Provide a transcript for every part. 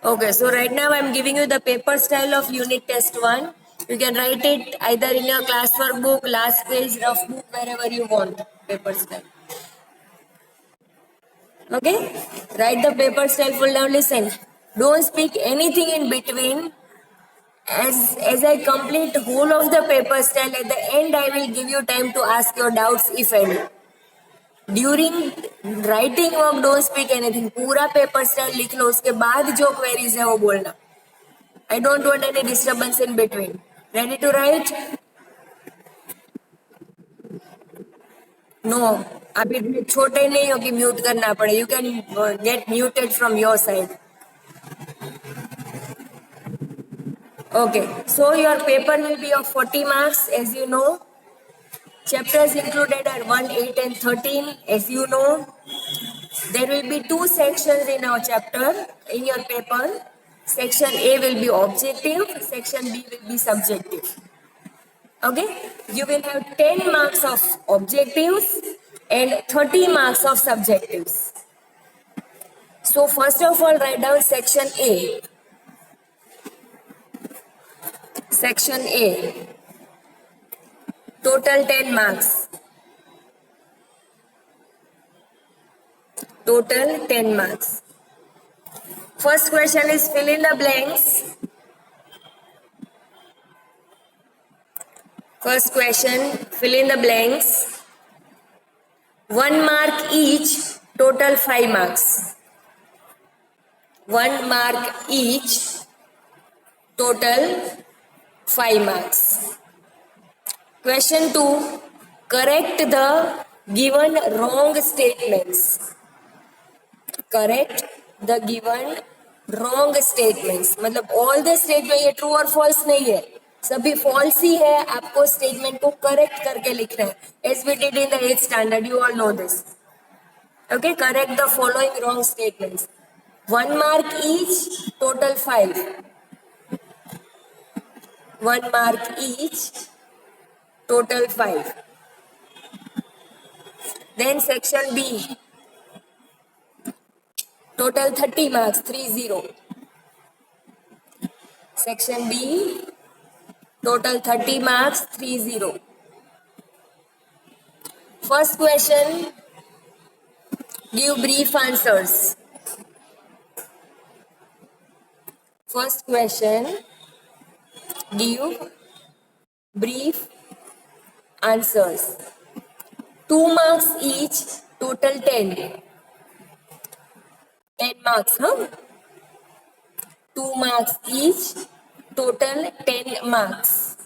Okay, so right now I'm giving you the paper style of unit test 1. You can write it either in your classwork book, last page, rough book, wherever you want. Paper style. Okay? Write the paper style full down. Listen. Don't speak anything in between. As I complete whole of the paper style, at the end I will give you time to ask your doubts if any. During writing work don't speak anything. पूरा paper style लिख लो, उसके बाद जो queries है वो बोलना. I don't want any disturbance in between. Ready to write? No, आप इतने छोटे नहीं हो कि म्यूट करना पड़े. You can get muted from your side. Okay, so your paper will be of 40 marks. As you know, chapters included are 1, 8 and 13. As you know, there will be two sections in our chapter, in your paper. Section A will be objective, section B will be subjective. Okay, you will have 10 marks of objectives and 30 marks of subjectives. So first of all, write down section A. Section A, total 10 marks. Total 10 marks. First question is fill in the blanks. First question, fill in the blanks. 1 mark each, total 5 marks. 1 mark each, total 5 marks. Question 2, correct the given wrong statements. Correct the given wrong statements. मतलब all the statement ये true और false नहीं है, सभी false ही है. आपको statement को correct करके लिखना है. As we did in the 8th standard, you all know this. Okay, correct the following wrong statements. 1 mark each, total 5. 1 mark each, total 5. Then section B, total 30 marks, 30. Section B, total 30 marks, 30. First question, give brief answers. First question, give brief answers. 2 marks each, total 10. 10 marks, huh? 2 marks each, total 10 marks.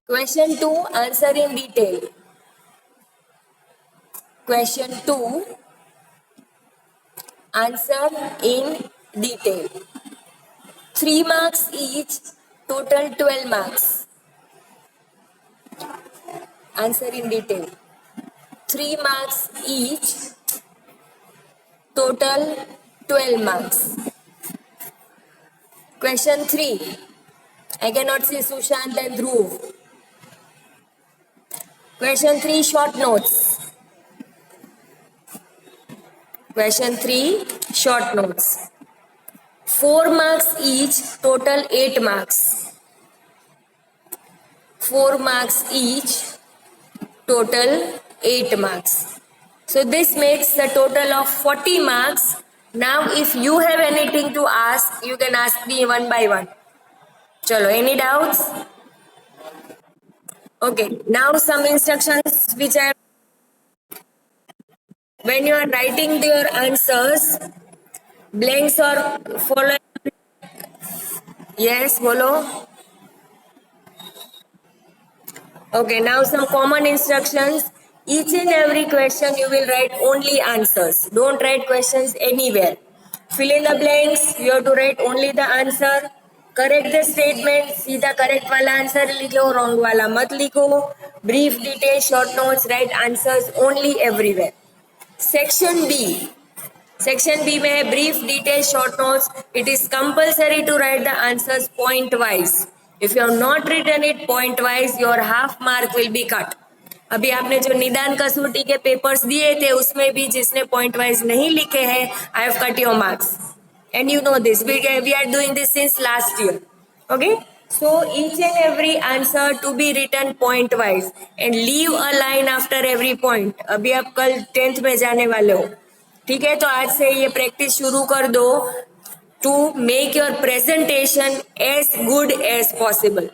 Question 2, answer in detail. Question 2, answer in detail. 3 marks each, total 12 marks. Answer in detail. 3 marks each, total 12 marks. Question 3, I cannot see Sushant and Dhruv. Question 3, short notes. Question 3, short notes. 4 marks each, total 8 marks. 4 marks each, total 8 marks. So this makes the total of 40 marks. Now if you have anything to ask, you can ask me one by one. Chalo, any doubts? Okay, now some instructions which I... When you are writing your answers, blanks or follow. Yes, bolo. Okay, now some common instructions. Each and every question you will write only answers. Don't write questions anywhere. Fill in the blanks. You have to write only the answer. Correct the statement. सीधा correct वाला answer लिखो, wrong वाला मत लिखो. Brief details, short notes, write answers only everywhere. Section B. Section B में है brief details, short notes. It is compulsory to write the answers point wise. If you have not written it point wise, your half mark will be cut. अभी आपने जो निदान कसौटी के papers दिए थे उसमें भी जिसने पॉइंट वाइज नहीं लिखे हैं, I have cut your marks and you know this, we are doing this since last year. Okay, so each and every answer to be written point wise and leave a line after every point. अभी आप कल 10th में जाने वाले हो, ठीक है? तो आज से ये प्रैक्टिस शुरू कर दो to make your presentation as good as possible.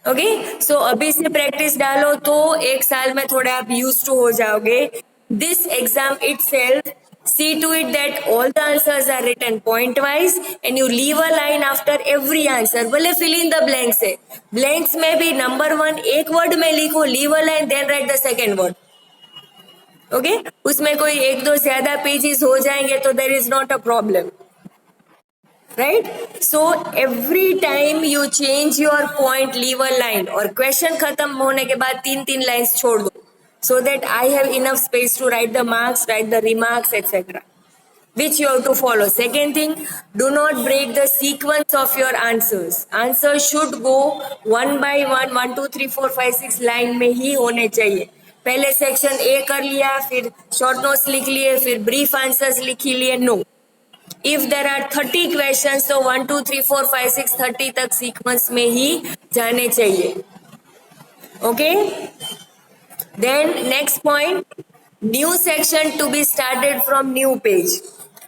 Okay, so अभी से प्रैक्टिस डालो तो एक साल में थोड़े आप यूज टू हो जाओगे. This exam itself, see to it that all the answers are written point wise and you leave a line after every answer. भले fill in the blanks है, blanks में भी नंबर 1 एक वर्ड में लिखो, leave a line then write the second word. Okay, उसमें कोई एक दो ज्यादा पेजेस हो जाएंगे तो there is not a problem. Right? So every time you change your point, leave a line. और question खत्म होने के बाद 3 लाइन्स छोड़ दो, so that I have enough space to write the marks, write the remarks, etc. Which you have to follow. Second thing, do not break the sequence of your answers. Answers should go one by one, 1 2 3 4 5 6 line में ही होने चाहिए. पहले section A कर लिया, फिर short notes लिख लिए, फिर ब्रीफ आंसर्स लिख लिए. No, if there are 30 questions तो 1 2 3 4 5 6 30 तक सीक्वेंस में ही जाने चाहिए. Okay, then next point, new section to be started from new page.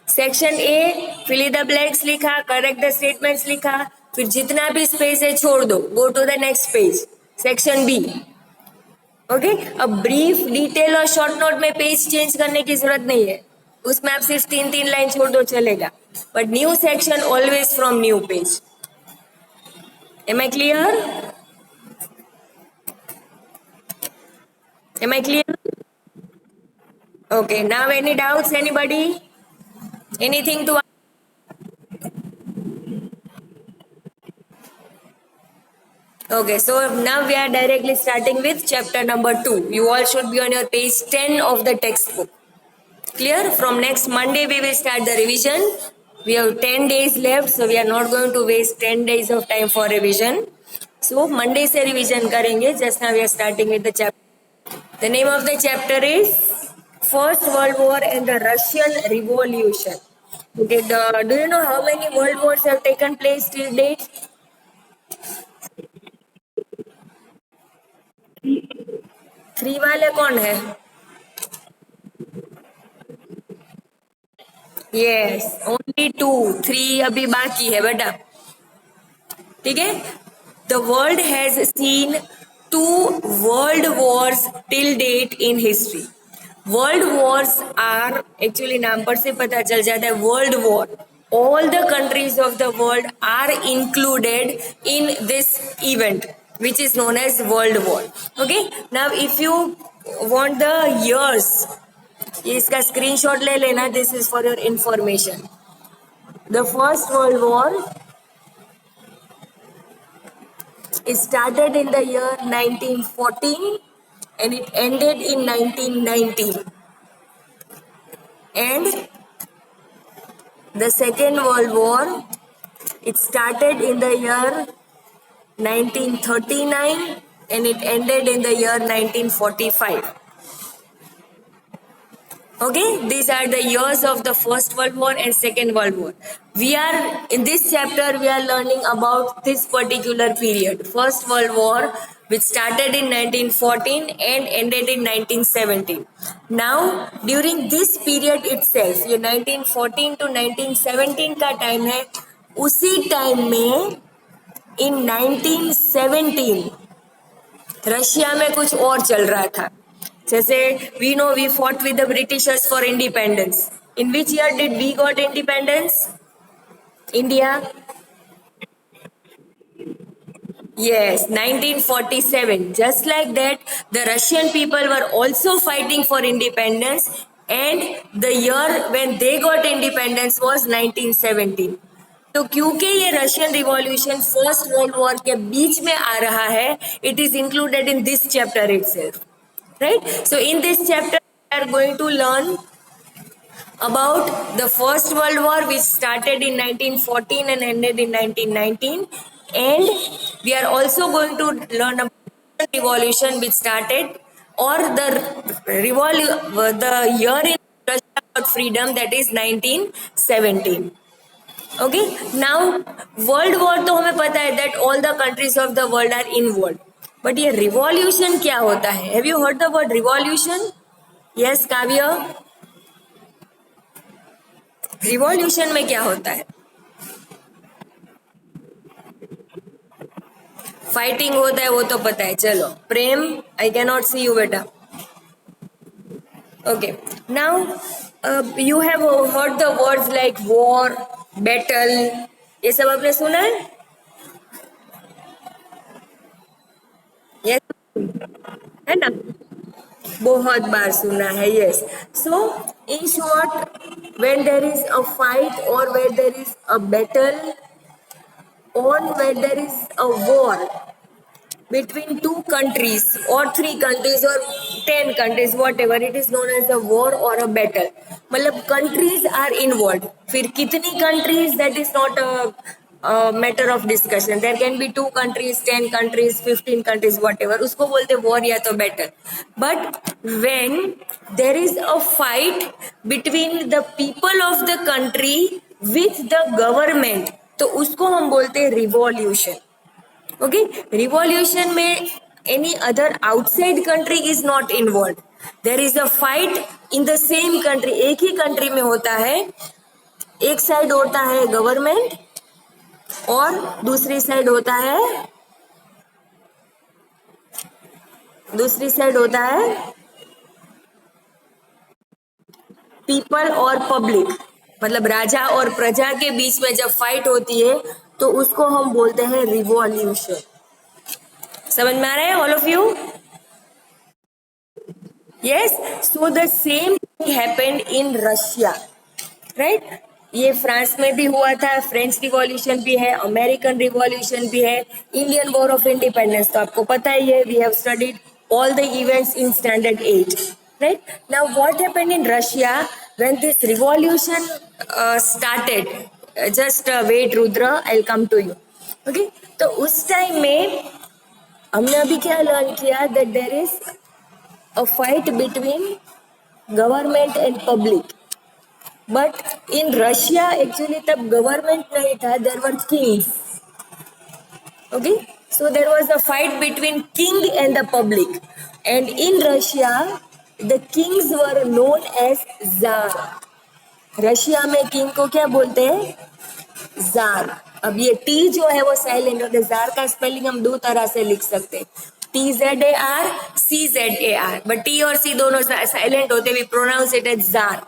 Section A fill in the blanks लिखा, करेक्ट द स्टेटमेंट्स लिखा, फिर जितना भी स्पेस है छोड़ दो, go to the next page. Section B, okay, अब ब्रीफ, डिटेल और शॉर्ट नोट में पेज चेंज करने की जरूरत नहीं है, उसमें आप सिर्फ 3 लाइन छोड़ दो चलेगा. But new section always from new page. Am I clear? Am I clear? Okay, now any doubts, anybody? Anything to ask? Okay, so now we are directly starting with chapter number 2. You all should be on your page 10 of the textbook. Clear? From next Monday we will start the revision. We have 10 days left, so we are not going to waste 10 days of time for revision. So Monday se revision karenge. Just now we are starting with the chapter. The name of the chapter is First World War and the Russian Revolution. Okay, do you know how many world wars have taken place till date? 3 वाले कौन है? Yes, only 2. 3 अभी बाकी है बेटा. ठीक है? The world has seen 2 world wars till date in history. World wars are, actually नाम पर से पता चल जाता है, world war. All the countries of the world are included in this event, which is known as world war. Okay? Now if you want the years, इसका screenshot ले लेना, this is for your information. The First World War, it started in the year 1914 and it ended in 1919. And the Second World War, it started in the year 1939 and it ended in the year 1945. Okay, these are the years of the First World War and Second World War. We are, in this chapter, we are learning about this particular period. First World War, which started in 1914 and ended in 1917. Now, during this period itself, ये 1914 to 1917 का time है, उसी time में in 1917 Russia में कुछ और चल रहा था. जैसे we know we fought with the Britishers for independence. In which year did we got independence? India? Yes, 1947. Just like that, the Russian people were also fighting for independence, and the year when they got independence was 1917. तो क्योंकि ये Russian revolution first world war के बीच में आ रहा है, it is included in this chapter itself. Right? So in this chapter we are going to learn about the First World War, which started in 1914 and ended in 1919, and we are also going to learn about the revolution which started or the year in Russia got freedom, that is 1917. Okay, now world war तो हमें पता है that all the countries of the world are involved, but ये revolution क्या होता है? Have you heard the word revolution? Yes, काव्य, revolution में क्या होता है? फाइटिंग होता है, वो तो पता है. चलो Prem, I cannot see you बेटा. Okay, now you have heard the words like war, battle, ये सब आपने सुना है? यस, है ना, बहुत बार सुना है. Yes, so in short, when there is a fight और when there is a battle or where there is a war between two countries or three countries or 10 countries, whatever, it is known as a war or a battle. मतलब countries are involved. फिर कितनी countries, that is not a matter of discussion. There can be 2 countries, 10 countries, 15 countries, whatever. उसको बोलते war या तो battle. But when there is a fight between the people of the country with the government, तो उसको हम बोलते हैं revolution. Okay, revolution में any other outside country is not involve. There is a fight in the same country, एक ही country में होता है. एक साइड होता है गवर्नमेंट और दूसरी साइड होता है पीपल और पब्लिक. मतलब राजा और प्रजा के बीच में जब फाइट होती है तो उसको हम बोलते हैं रिवॉल्यूशन. समझ में आ रहा है all of you? Yes, so the same happened in Russia, right. ये फ्रांस में भी हुआ था, फ्रेंच रिवॉल्यूशन भी है, अमेरिकन रिवॉल्यूशन भी है, इंडियन वॉर ऑफ इंडिपेंडेंस तो आपको पता ही है. We have studied all the events in standard 8, right? Now what happened in Russia when this revolution started? Just wait Rudra, I'll come to you. Okay, तो उस time में हमने अभी क्या लर्न किया, that there is a fight between government and public. But in Russia actually तब government नहीं था, there were kings. Okay, so there was a fight between king and the public, and in Russia the kings were known as czar. Russia में king को क्या बोलते हैं? Jar. अब ये टी जो है वो साइलेंट होते. जार का स्पेलिंग हम 2 तरह से लिख सकते हैं, TZAR, CZAR, बट टी और सी दोनों साइलेंट होते. We pronounce it as czar.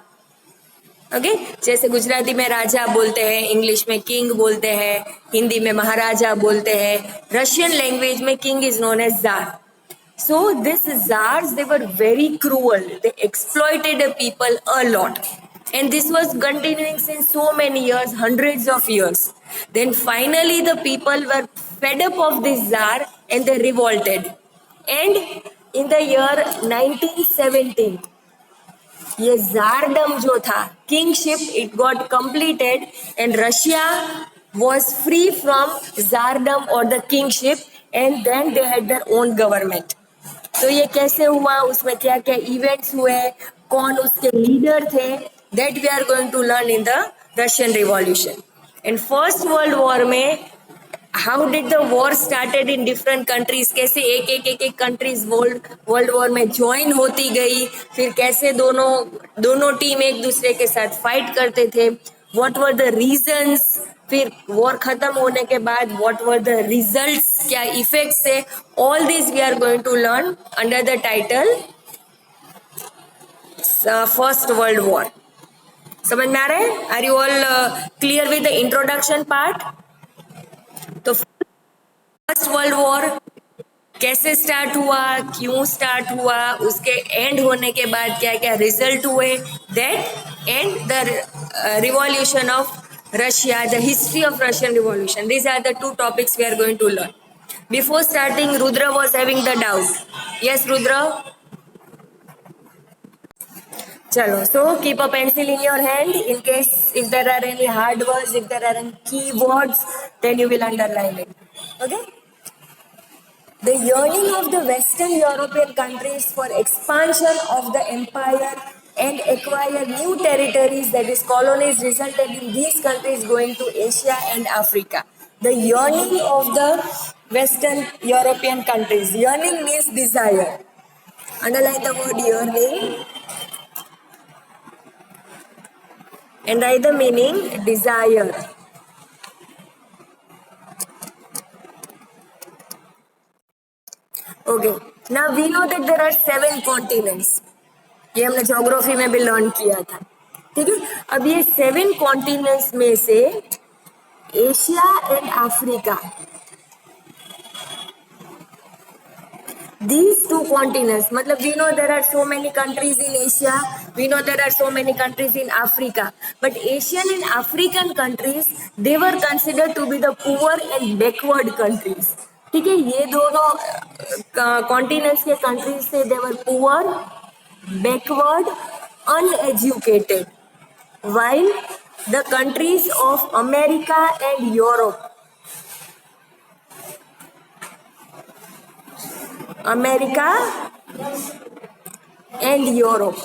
Okay, जैसे गुजराती में राजा बोलते हैं, इंग्लिश में किंग बोलते हैं, हिंदी में महाराजा बोलते हैं, रशियन लैंग्वेज में king is known as czar. So these czars, they were very cruel. They exploited the people a lot. And this was continuing since so many years, hundreds of years. Then finally the people were fed up of this czar and they revolted. And in the year 1917, ये czardom जो था, kingship, it got completed and Russia was free from czardom और the kingship, and then they had their own government. तो ये कैसे हुआ, उसमें क्या क्या इवेंट्स हुए, कौन उसके लीडर थे, that we are going to learn in the Russian revolution. And first world war में how did the war started in different countries, कैसे एक कंट्रीज वर्ल्ड वॉर में ज्वाइन होती गई, फिर कैसे दोनों टीम एक दूसरे के साथ फाइट करते थे, व्हाट वर द रीजंस, फिर वॉर खत्म होने के बाद व्हाट वर द रिजल्ट्स, क्या इफेक्ट्स थे. All this we are going to learn under the title first world war. समझ में आ रहा है? Are you all clear with the introduction part? तो फर्स्ट वर्ल्ड वॉर कैसे स्टार्ट हुआ, क्यों स्टार्ट हुआ, उसके एंड होने के बाद क्या क्या रिजल्ट हुए, that and the revolution of Russia, the history of Russian revolution. These are the 2 topics we are going to learn. Before starting, Rudra was having the doubt. Yes, Rudra? Chalo, so keep a pencil in your hand in case if there are any hard words, if there are any key words, then you will underline it. Okay? The yearning of the Western European countries for expansion of the empire and acquire new territories, that is colonies, resulted in these countries going to Asia and Africa. The yearning of the Western European countries. Yearning means desire. Underline the word yearning and write the meaning desire. Okay. Now we know that there are 7 continents. ये हमने geography में भी learn किया था. ठीक है. अब ये 7 कॉन्टिनेंट्स में से Asia and Africa, these 2 continents, matlab we know there are so many countries in Asia, we know there are so many countries in Africa, but Asian and African countries, they were considered to be the poor and backward countries. ठीक है. ये दोनों continents के countries थे, they were poor, backward, uneducated, while the countries of America and Europe, America and Europe,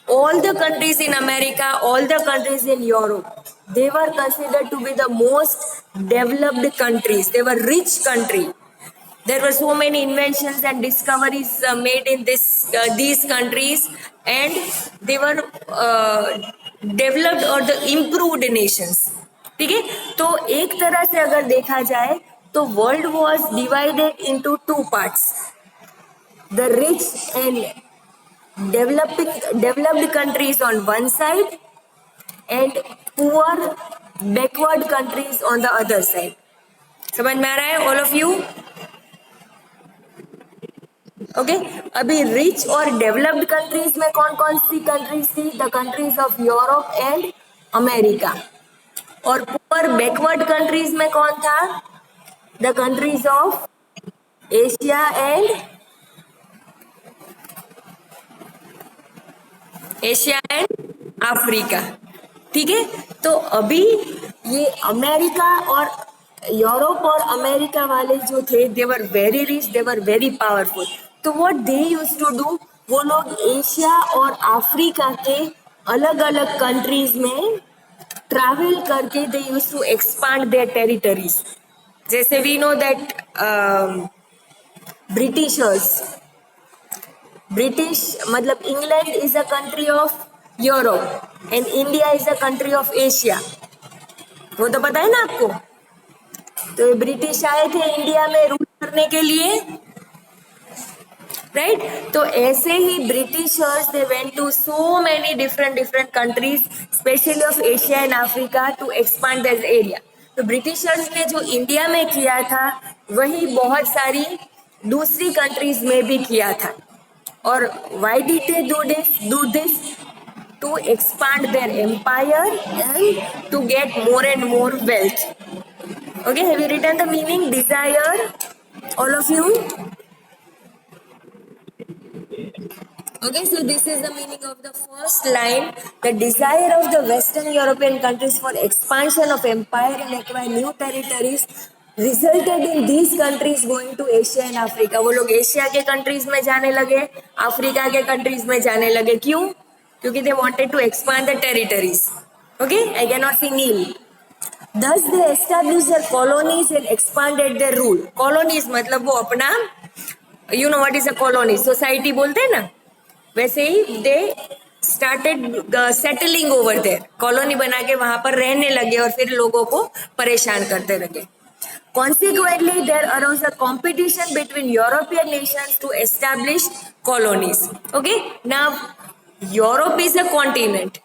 all the countries in America, all the countries in Europe, they were considered to be the most developed countries. They were rich country. There were so many inventions and discoveries made in these countries, and they were developed or the improved nations. ठीक है. तो एक तरह से अगर देखा जाए तो world was divided into 2 parts. The rich and developed countries on one side and poor backward countries on the other side. समझ में आ रहा है all of you? Okay. अभी रिच और डेवलप्ड कंट्रीज में कौन कौन सी कंट्रीज थी? The countries of Europe and America. और पुअर बैकवर्ड कंट्रीज में कौन था? The countries of Asia and Africa. ठीक है. तो अभी ये अमेरिका और यूरोप और अमेरिका वाले जो थे, they were very rich, they were very powerful. तो what they used to do, वो लोग एशिया और अफ्रीका के अलग अलग कंट्रीज में ट्रैवल करके they used to expand their territories. जैसे वी नो दैट ब्रिटिश मतलब England is a country of Europe and India is a country of Asia. वो तो पता है ना आपको. तो ब्रिटिश आए थे इंडिया में रूल करने के लिए, राइट. तो ऐसे ही Britishers they went to so many different countries, specially of Asia and Africa, to expand this area. तो ब्रिटिशर्स ने जो इंडिया में किया था वही बहुत सारी दूसरी कंट्रीज में भी किया था. और why did they do this? To expand their empire and to get more and more wealth. Okay, have you written the meaning desire, all of you? Okay, so this is the meaning of the first line. The desire of the Western European countries for expansion of empire and acquire new territories resulted in these countries going to Asia and Africa. वो लोग Asia के countries में जाने लगे, Africa के countries में जाने लगे. क्यों? क्योंकि they wanted to expand the territories. Okay, I cannot see Neil. Thus they established their colonies and expanded their rule. Colonies मतलब वो अपना, you know what is a colony? Society बोलते हैं ना, वैसे ही they started settling over there. Colony बना के वहां पर रहने लगे और फिर लोगों को परेशान करते लगे. Consequently, there arose a competition between European nations to establish colonies. Okay, now Europe is a continent.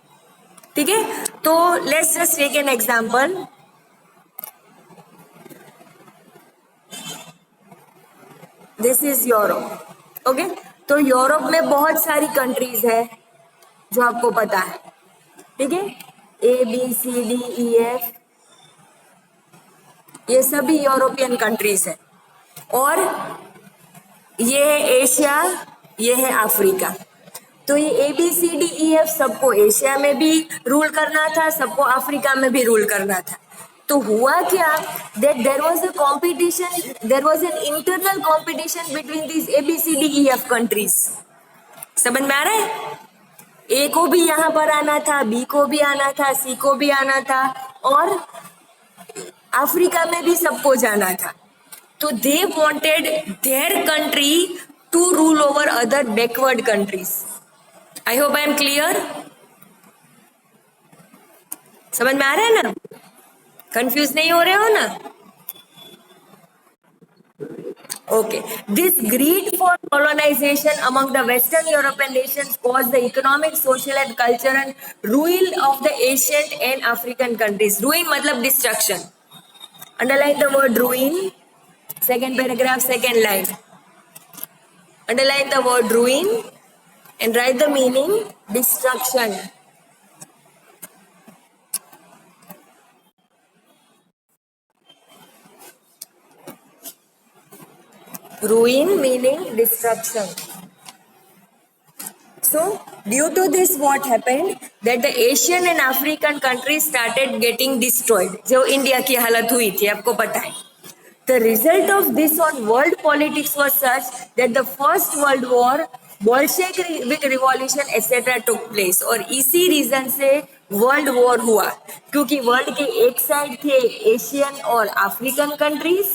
ठीक है. तो let's just take an example. This is Europe. Okay, तो यूरोप में बहुत सारी कंट्रीज है जो आपको पता है. ठीक है. ABCDEF, ये सभी यूरोपियन कंट्रीज है. और ये है एशिया, ये है अफ्रीका. तो ये ABCDEF सबको एशिया में भी रूल करना था, सबको अफ्रीका में भी रूल करना था. तो हुआ क्या, that there was a competition, there was an internal competition between these ABCDEF countries. समझ में आ रहा है? ए को भी यहाँ पर आना था, बी को भी आना था, सी को भी आना था, और अफ्रीका में भी सबको जाना था. तो they wanted their country to rule over other backward countries. I hope I am clear. समझ में आ रहा है ना? कंफ्यूज नहीं हो रहे हो ना? Okay. This greed for colonization among the Western European nations caused the economic, social and cultural ruin of the ancient and African countries. Ruin मतलब destruction. Underline the word ruin. Second paragraph, second line. Underline the word ruin and write the meaning destruction. Ruin meaning destruction. So, due to this, what happened? That the Asian and African countries started getting destroyed. जो India की हालत हुई थी, आपको पता है. The result of this on world politics was such that the First World War, Bolshevik revolution etc. took place. और इसी रीजन से वर्ल्ड वॉर हुआ, क्योंकि वर्ल्ड के एक साइड थे एशियन और अफ्रीकन कंट्रीज